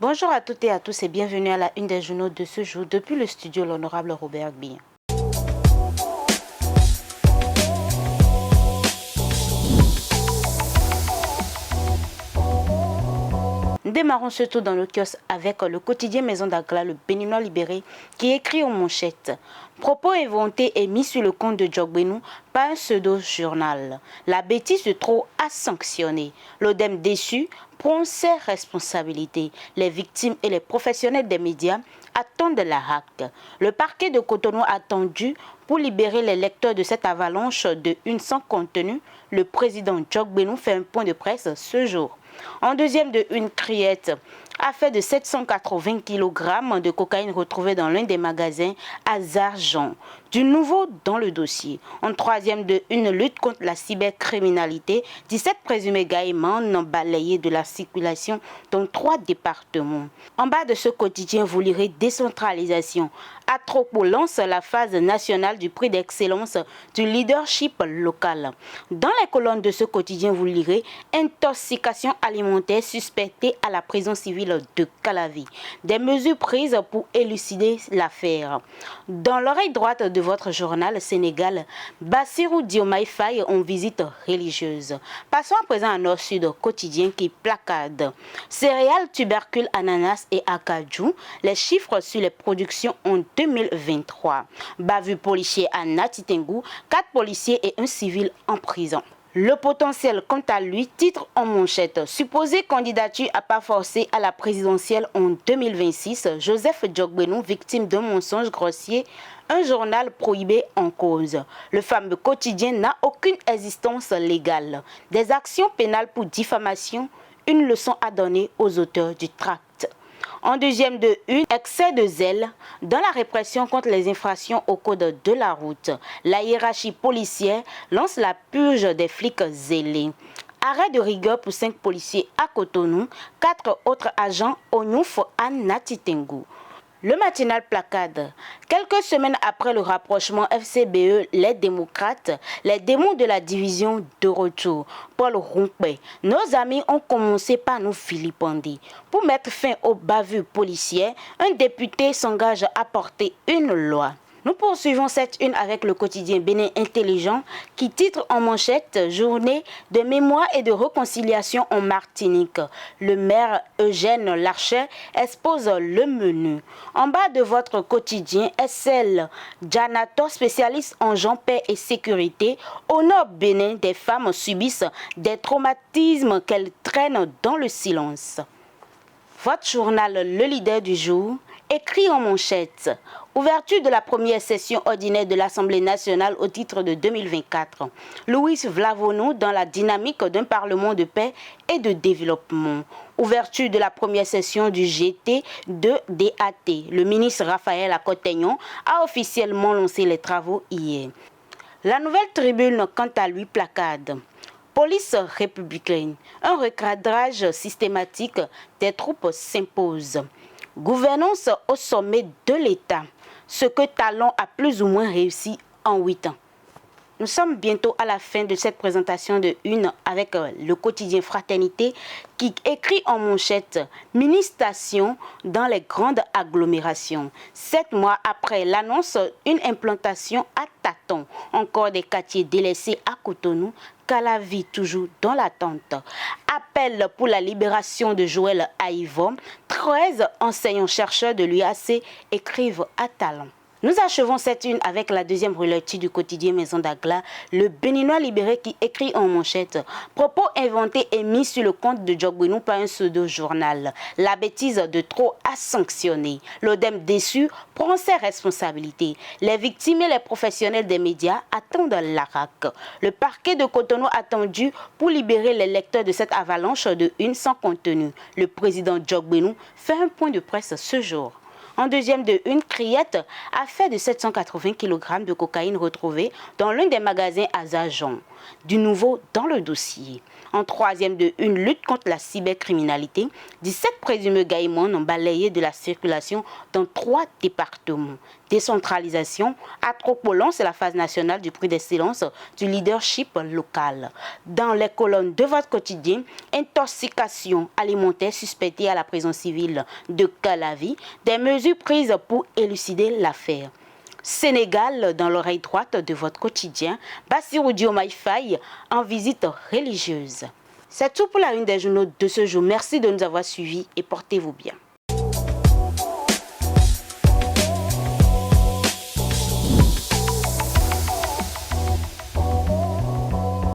Bonjour à toutes et à tous et bienvenue à la une des journaux de ce jour depuis le studio l'honorable Robert Bien. Démarrons surtout dans le kiosque avec le quotidien Maison d'Agla, le Béninois libéré, qui écrit aux manchettes. Propos inventés et mis sur le compte de Djogbenou par un pseudo-journal. La bêtise de trop a sanctionné. L'ODEM déçu prend ses responsabilités. Les victimes et les professionnels des médias attendent la hack. Le parquet de Cotonou attendu pour libérer les lecteurs de cette avalanche de une sans contenu. Le président Djogbenou fait un point de presse ce jour. En deuxième de une, criette a fait de 780 kg de cocaïne retrouvée dans l'un des magasins à Zarjan. Du nouveau dans le dossier. En troisième de une, lutte contre la cybercriminalité, 17 présumés gaïmans balayés de la circulation dans 3 départements. En bas de ce quotidien, vous lirez décentralisation. Atropo lance la phase nationale du prix d'excellence du leadership local. Dans les colonnes de ce quotidien, vous lirez intoxication alimentaire suspectée à la prison civile de Calavi. Des mesures prises pour élucider l'affaire. Dans l'oreille droite de votre journal Sénégal, Bassirou Diomaye Faye en visite religieuse. Passons à présent à Nord-Sud quotidien qui placade. Céréales, tubercules, ananas et acajou. Les chiffres sur les productions en 2023. Bavure policier à Natitengou, 4 policiers et un civil en prison. Le potentiel, quant à lui, titre en manchette. Supposée candidature à pas forcée à la présidentielle en 2026, Joseph Djogbenou, victime d'un mensonge grossier, un journal prohibé en cause. Le fameux quotidien n'a aucune existence légale. Des actions pénales pour diffamation, une leçon à donner aux auteurs du tract. En deuxième de une, excès de zèle dans la répression contre les infractions au code de la route. La hiérarchie policière lance la purge des flics zélés. Arrêt de rigueur pour 5 policiers à Cotonou, 4 autres agents au Nouf à Natitengou. Le matinal placade. Quelques semaines après le rapprochement FCBE, les démocrates, les démons de la division de retour. Paul Rompé. Nos amis ont commencé par nous vilipender. Pour mettre fin aux bavures policières, un député s'engage à porter une loi. Nous poursuivons cette une avec le quotidien Bénin Intelligent qui titre en manchette « Journée de mémoire et de réconciliation en Martinique ». Le maire Eugène Larcher expose le menu. En bas de votre quotidien, SL Janato, spécialiste en genre, paix et sécurité. Au nord Bénin, des femmes subissent des traumatismes qu'elles traînent dans le silence. Votre journal Le Leader du jour écrit en manchette. Ouverture de la première session ordinaire de l'Assemblée nationale au titre de 2024. Louis Vlavonou dans la dynamique d'un parlement de paix et de développement. Ouverture de la première session du GT de DAT. Le ministre Raphaël Akotegnon a officiellement lancé les travaux hier. La nouvelle tribune, quant à lui, placade. Police républicaine. Un recadrage systématique des troupes s'impose. Gouvernance au sommet de l'État. Ce que Talon a plus ou moins réussi en 8 ans. Nous sommes bientôt à la fin de cette présentation de une avec le quotidien Fraternité qui écrit en manchette « Mini-station dans les grandes agglomérations ». 7 mois après l'annonce, une implantation à tâtons. Encore des quartiers délaissés à Cotonou, Calavi toujours dans l'attente. Appel pour la libération de Joël Aïvom. 13 enseignants-chercheurs de l'UAC écrivent à Talon. Nous achevons cette une avec la deuxième relecture du quotidien Maison d'Agla, le Béninois libéré qui écrit en manchette « Propos inventés et mis sur le compte de Djogbenou par un pseudo-journal. La bêtise de trop a sanctionné. L'ODEM déçu prend ses responsabilités. Les victimes et les professionnels des médias attendent la RAC. Le parquet de Cotonou attendu pour libérer les lecteurs de cette avalanche de une sans contenu. Le président Djogbenou fait un point de presse ce jour. En deuxième de une, Criette a fait de 780 kg de cocaïne retrouvée dans l'un des magasins à Zajon. Du nouveau dans le dossier. En troisième de une, lutte contre la cybercriminalité, 17 présumés gaïmons ont balayé de la circulation dans 3 départements. Décentralisation, Atropolan, c'est la phase nationale du prix d'excellence du leadership local. Dans les colonnes de votre quotidien, intoxication alimentaire suspectée à la prison civile de Calavi, des mesures prises pour élucider l'affaire. Sénégal, dans l'oreille droite de votre quotidien, Bassirou Diomaye Faye en visite religieuse. C'est tout pour la une des journaux de ce jour. Merci de nous avoir suivis et portez-vous bien.